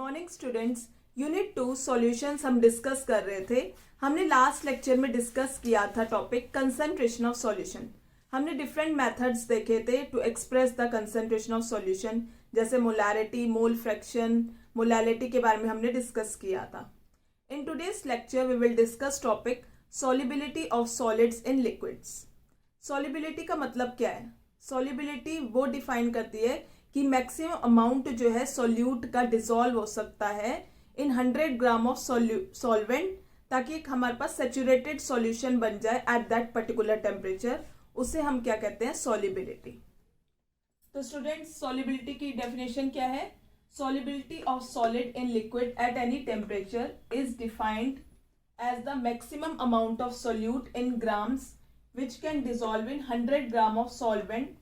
Morning students. Unit 2 solutions हम discuss कर रहे थे। हमने लास्ट लेक्चर में डिस्कस किया था टॉपिक कंसंट्रेशन ऑफ सॉल्यूशन। हमने डिफरेंट मेथड्स देखे थे to express the concentration of solution, जैसे मोलैरिटी, मोल फ्रैक्शन, मोलैलिटी के बारे में हमने डिस्कस किया था। In today's lecture we will discuss topic solubility of solids in liquids. Solubility का मतलब क्या है? सॉल्युबिलिटी वो डिफाइन करती है कि मैक्सिमम अमाउंट जो है सॉल्यूट का डिसॉल्व हो सकता है इन 100 ग्राम ऑफ सॉल्वेंट, ताकि एक हमारे पास सेचुरेटेड सॉल्यूशन बन जाए एट दैट पर्टिकुलर टेम्परेचर। उसे हम क्या कहते हैं? सॉल्युबिलिटी। तो स्टूडेंट्स, सॉल्युबिलिटी की डेफिनेशन क्या है? Solubility of solid in liquid at any temperature is defined as the maximum amount of solute in grams which can dissolve in 100 gram of solvent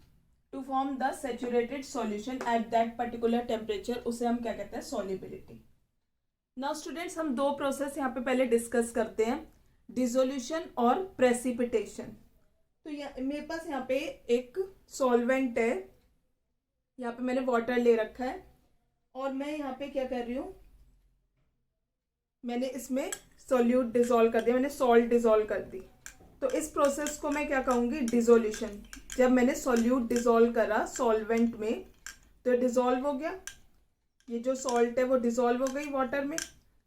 to form the saturated solution at that particular temperature। उसे हम क्या कहते हैं? solubility। Now students, हम दो process यहाँ पे पहले डिस्कस करते हैं, डिसोल्यूशन और प्रेसिपिटेशन। तो मेरे पास यहाँ पे एक सॉल्वेंट है, यहाँ पे मैंने वाटर ले रखा है और मैं यहाँ पे क्या कर रही हूँ, मैंने इसमें सोल्यूट डिसॉल्व कर दिया, मैंने सॉल्ट डिसॉल्व कर दी। तो इस प्रोसेस को मैं क्या कहूँगी? डिसोल्यूशन। जब मैंने सॉल्यूट डिसॉल्व करा सॉल्वेंट में तो डिसॉल्व हो गया, ये जो सॉल्ट है वो डिसॉल्व हो गई वाटर में,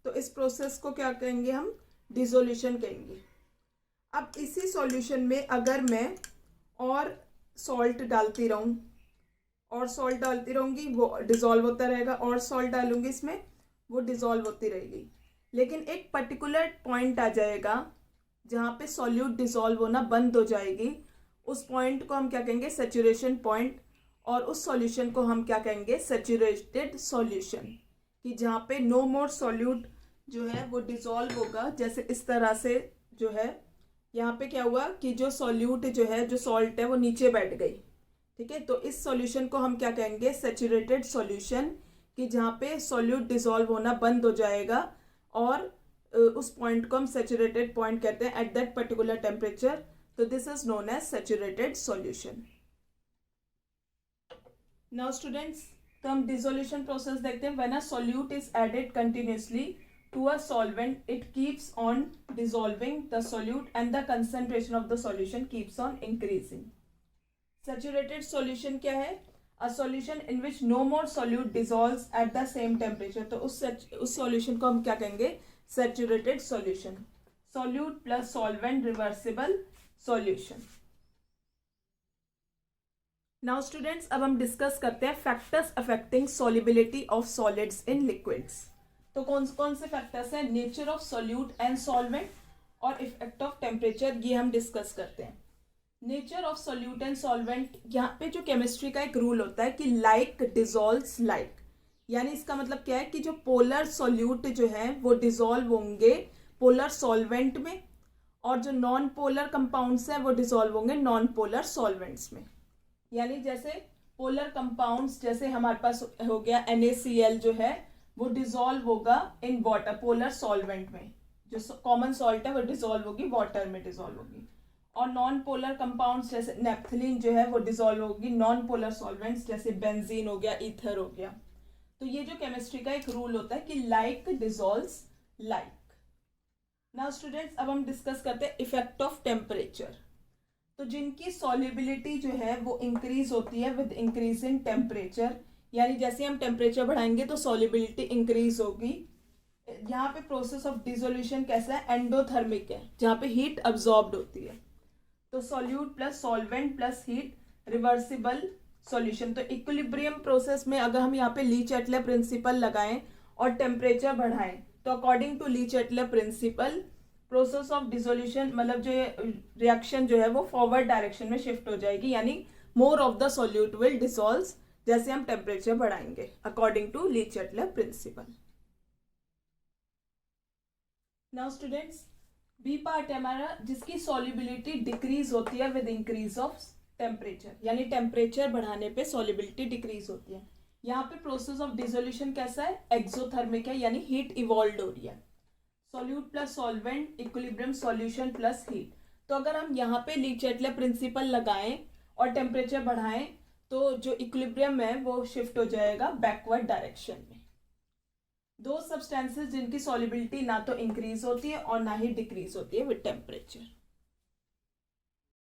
तो इस प्रोसेस को क्या कहेंगे हम? डिसोल्यूशन कहेंगे। अब इसी सॉल्यूशन में अगर मैं और सॉल्ट डालती रहूँ और सॉल्ट डालती रहूँगी, वो डिसॉल्व होता रहेगा, और सॉल्ट डालूंगी इसमें, वो डिसॉल्व होती रहेगी। लेकिन एक पर्टिकुलर पॉइंट आ जाएगा जहाँ पे सॉल्यूट डिसॉल्व होना बंद हो जाएगी। उस पॉइंट को हम क्या कहेंगे? Saturation point. और उस सॉल्यूशन को हम क्या कहेंगे? Saturated solution. कि जहाँ पे नो मोर सॉल्यूट जो है वो डिसॉल्व होगा। जैसे इस तरह से जो है यहाँ पे क्या हुआ कि जो सॉल्यूट जो है, जो सॉल्ट है, वो नीचे बैठ गई। ठीक है, तो इस सॉल्यूशन को हम क्या कहेंगे? Saturated solution. कि जहाँ पे सॉल्यूट डिसॉल्व होना बंद हो जाएगा और उस पॉइंट को हम सैचुरेटेड पॉइंट कहते हैं एट दैट पर्टिकुलर टेम्परेचर। तो this is known as saturated solution. Now students, तो हम डिसोल्यूशन प्रोसेस देखते हैं। When a solute is added continuously to a solvent, it keeps on dissolving the solute and the concentration of the solution keeps on increasing. Saturated solution क्या है? A solution in which no more solute dissolves at the same temperature. तो उस solution को हम क्या कहेंगे? Saturated solution. Solute plus solvent reversible solution. Now students, अब हम डिस्कस करते हैं factors affecting solubility of solids in liquids. तो कौन कौन से फैक्टर्स हैं? Nature of solute and solvent और इफेक्ट ऑफ टेम्परेचर, ये हम डिस्कस करते हैं। Nature of solute and solvent, यहाँ पे जो केमिस्ट्री का एक रूल होता है कि लाइक डिसॉल्व्स लाइक। यानी इसका मतलब क्या है कि जो पोलर सॉल्यूट जो है वो डिसॉल्व होंगे पोलर सॉल्वेंट में, और जो नॉन पोलर कंपाउंड्स हैं वो डिसॉल्व होंगे नॉन पोलर सॉल्वेंट्स में। यानी जैसे पोलर कंपाउंड्स, जैसे हमारे पास हो गया NaCl जो है, वो डिसॉल्व होगा इन वाटर, पोलर सॉल्वेंट में। जो कॉमन सॉल्ट है वो डिसॉल्व होगी वाटर में, डिसॉल्व होगी। और नॉन पोलर कंपाउंड्स जैसे नेप्थलीन जो है वो डिसॉल्व होगी नॉन पोलर सॉल्वेंट्स, जैसे बेंजीन हो गया, ईथर हो गया। तो ये जो केमिस्ट्री का एक रूल होता है कि like dissolves like. Now students, अब हम डिस्कस करते हैं इफेक्ट ऑफ टेम्परेचर। तो जिनकी सॉल्युबिलिटी जो है वो इंक्रीज होती है विद इंक्रीज इन टेम्परेचर, यानी जैसे हम टेम्परेचर बढ़ाएंगे तो सॉल्युबिलिटी इंक्रीज होगी। यहाँ पे प्रोसेस ऑफ डिसोल्यूशन कैसा है? एंडोथर्मिक है, जहाँ पे हीट अब्सॉर्ब्ड होती है। तो solute plus solvent plus heat, reversible solution. तो इक्विलिब्रियम प्रोसेस में अगर हम यहाँ पे ली-चैटले प्रिंसिपल लगाएं और टेम्परेचर बढ़ाएं, तो according to Le Chatelier principle process of dissolution, मतलब जो रिएक्शन जो है वो फॉरवर्ड डायरेक्शन में शिफ्ट हो जाएगी, यानी more of the solute will dissolve जैसे हम टेम्परेचर बढ़ाएंगे, according to Le Chatelier principle. Now students, B part है हमारा, जिसकी सॉल्युबिलिटी डिक्रीज होती है विद इंक्रीज ऑफ टेम्परेचर, यानी टेम्परेचर बढ़ाने पे सॉल्युबिलिटी डिक्रीज होती है। यहाँ पे प्रोसेस ऑफ डिसोल्यूशन कैसा है? एक्सोथर्मिक है, यानी हीट इवॉल्व हो रही है। Solute plus solvent, equilibrium solution plus heat. तो अगर हम यहाँ पे ली-चैटले प्रिंसिपल लगाएं और टेम्परेचर बढ़ाएं तो जो इक्विलिब्रियम है वो शिफ्ट हो जाएगा बैकवर्ड डायरेक्शन में। दो सब्सटेंसेस जिनकी सॉलिबिलिटी ना तो इंक्रीज होती है और ना ही डिक्रीज होती है विद टेम्परेचर।